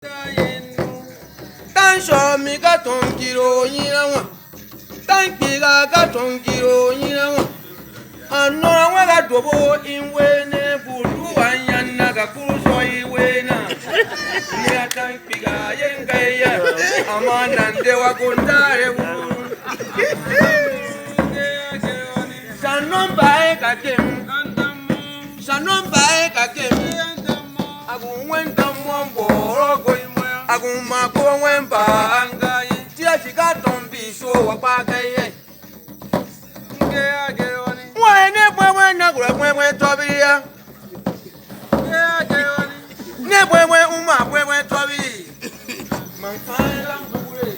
Tan show mi ka ton kiro yina wa. Tan piga ka ton kiro yina wa. Anora wa ga dobo inwe ne bulu wanyana ka kuso iwe na. Ni tan piga yenga ya. Amana ndewa kondare wu. Sanon bae ka kem. Sanon bae ka kem. Agun wenda mwambo rogo imwe. Agun mako wemba angaye. Tia chika tombi so wapakaye. Mwene mwe na kura mwe tobiya. Ne mwe uma mwe tobi. Manfala mbure.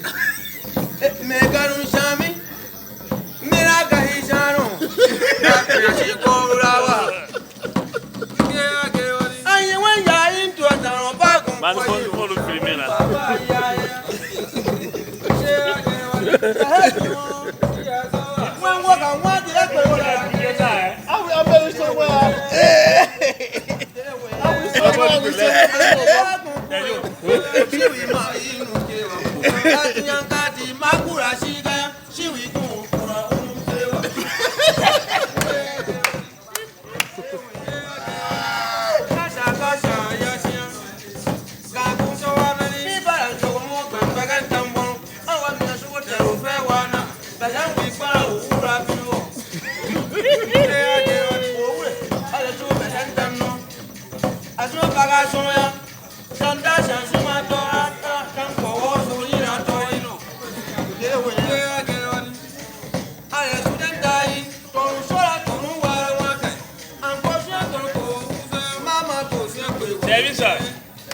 Megarun shami. Miraga hijano. Napi chikolawa. Aye wenya into a bagun. Mas não foi no filme, né?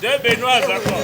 De Benoît Zakor.